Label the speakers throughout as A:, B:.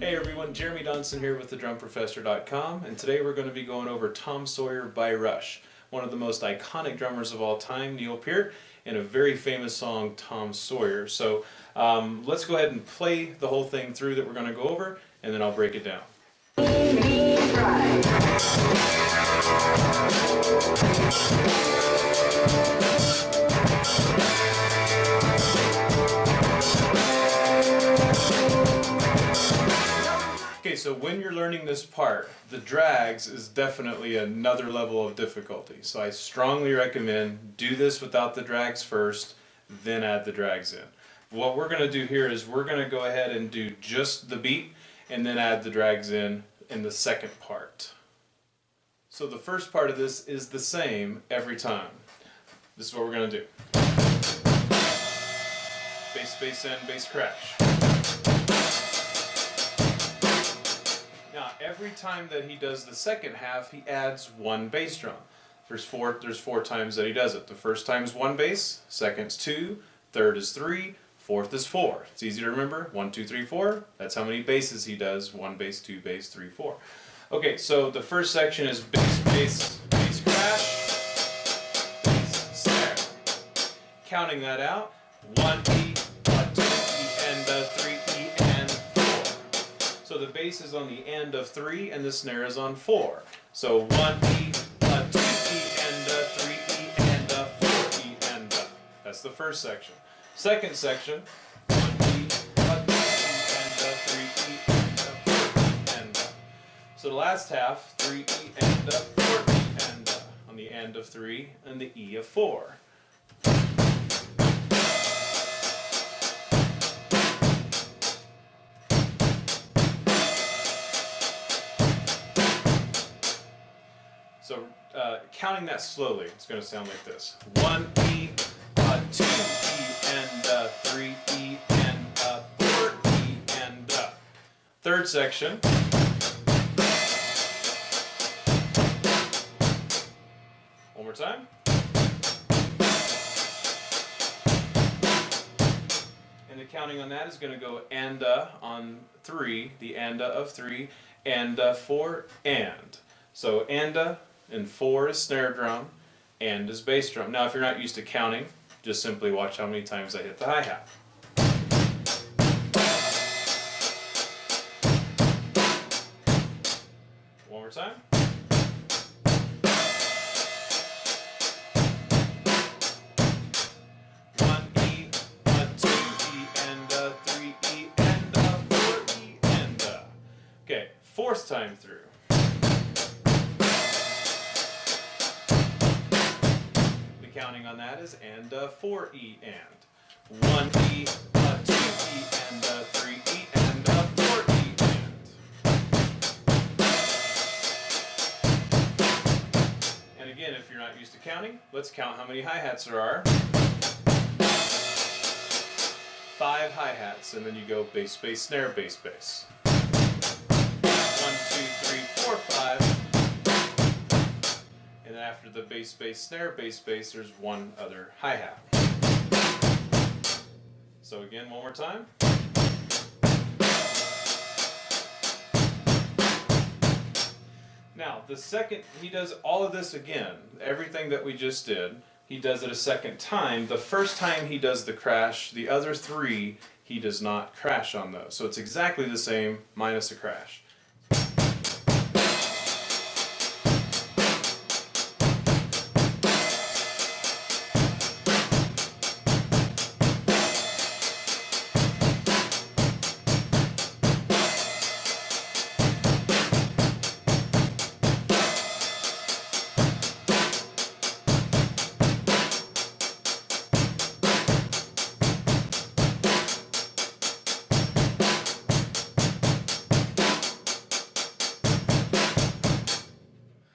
A: Hey everyone, Jeremy Donson here with thedrumprofessor.com, and today we're going to be going over Tom Sawyer by Rush, one of the most iconic drummers of all time, Neil Peart, and a very famous song, Tom Sawyer. So let's go ahead and play the whole thing through that we're going to go over, and then I'll break it down. Okay, so when you're learning this part, the drags is definitely another level of difficulty. So I strongly recommend do this without the drags first, then add the drags in. What we're going to do here is we're going to go ahead and do just the beat and then add the drags in the second part. So the first part of this is the same every time. This is what we're going to do. Bass, bass, end, bass, crash. Now, every time that he does the second half, he adds one bass drum. There's four times that he does it. The first time is one bass, second's two, third is three, fourth is four. It's easy to remember. 1, 2, 3, 4. That's how many basses he does. One bass, two bass, three, four. Okay, so the first section is bass, bass, bass, crash, bass, snare. Counting that out, 1 E, 1, 2 E, and 3 E, and 4. So the bass is on the end of 3 and the snare is on 4. So 1 E, 1, 2 E, and 3 E, and 4 E, and that's the first section. Second section, 1 E, 1, 2 E, and 3 E, and 4 E, and so the last half, 3 E, and 4 E, and on the end of 3 and the E of 4. So counting that slowly, it's going to sound like this. 1 E, 2 E, and 3 E, and 4 E, and third section. One more time. And the counting on that is going to go and on 3, the and of 3, and 4, and. So and 4 is snare drum, and is bass drum. Now if you're not used to counting, just simply watch how many times I hit the hi-hat. One more time. One E, 2 E, and 3 E, and 4 E, and okay, fourth time through. Counting on that is and 4 E, and 1 E, 2 E, and 3 E, and 4 E, and again, if you're not used to counting, let's count how many hi-hats there are. 5 hi-hats, and then you go bass, bass, snare, bass, bass. 1, 2, 3, 4, 5. And then after the bass, bass, snare, bass, bass, there's one other hi-hat. So again, one more time. Now, the second, he does all of this again, everything that we just did, he does it a second time. The first time he does the crash, the other 3, he does not crash on those. So it's exactly the same, minus a crash.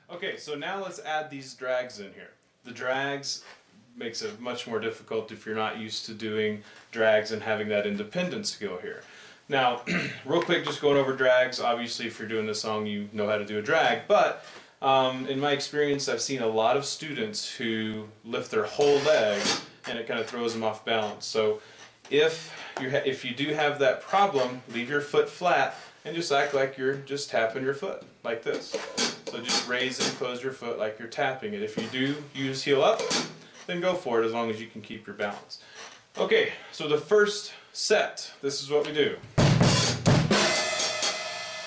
A: Okay, so now let's add these drags in here. The drags makes it much more difficult if you're not used to doing drags and having that independent skill here. Now, real quick, just going over drags. Obviously, if you're doing this song, you know how to do a drag, but in my experience, I've seen a lot of students who lift their whole leg and it kind of throws them off balance. So if you do have that problem, leave your foot flat and just act like you're just tapping your foot, like this. So just raise and close your foot like you're tapping it. If you do use heel up, then go for it as long as you can keep your balance. Okay, so the first set, this is what we do.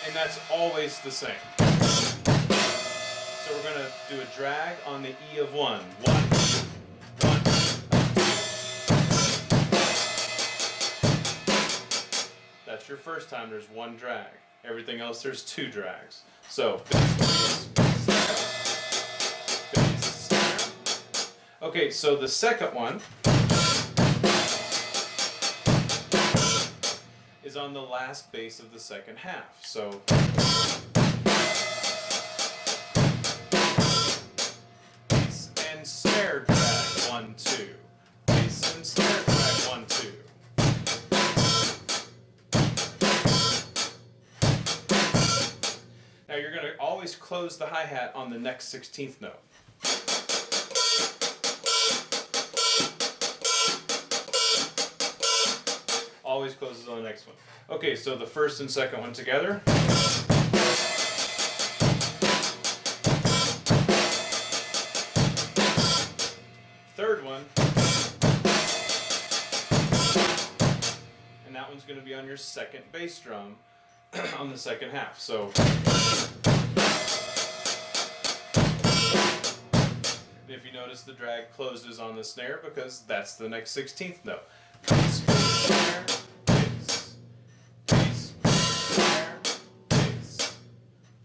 A: And that's always the same. So we're going to do a drag on the E of 1. 1, 1. That's your first time, there's one drag. Everything else, there's two drags. So, bass, snare. Okay, so the second one is on the last bass of the second half. So, bass and snare drag, 1, 2. Bass and snare drag, 1, 2. Now you're going to always close the hi-hat on the next 16th note. Always closes on the next one. Okay, so the first and second one together. Third one. And that one's going to be on your second bass drum on the second half. So if you notice, the drag closes on the snare because that's the next 16th note. Bass, snare, bass, bass, snare, bass, bass,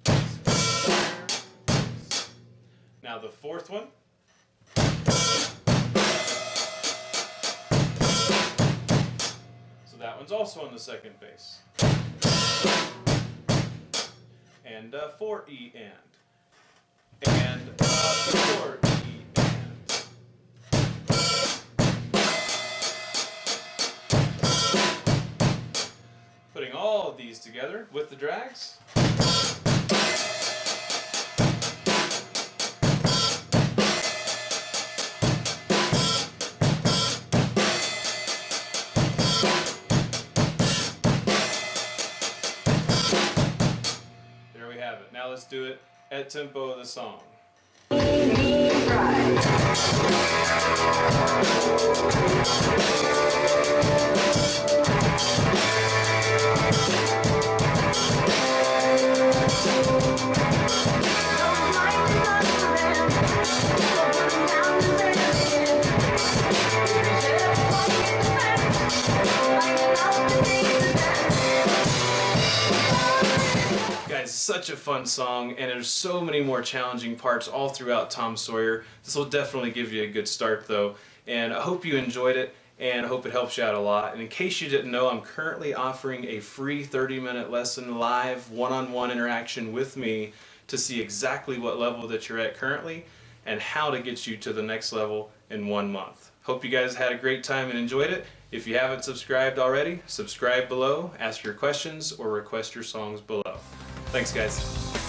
A: snare, bass. Now the fourth one. So that one's also on the second bass. And 4 E and 4 E and. Putting all of these together with the drags. There we have it. Now let's do it at tempo of the song. Guys, such a fun song, and there's so many more challenging parts all throughout Tom Sawyer. This will definitely give you a good start though, and I hope you enjoyed it, and I hope it helps you out a lot. And in case you didn't know, I'm currently offering a free 30-minute lesson, live one-on-one interaction with me to see exactly what level that you're at currently and how to get you to the next level in 1 month. Hope you guys had a great time and enjoyed it. If you haven't subscribed already, subscribe below, ask your questions, or request your songs below. Thanks, guys.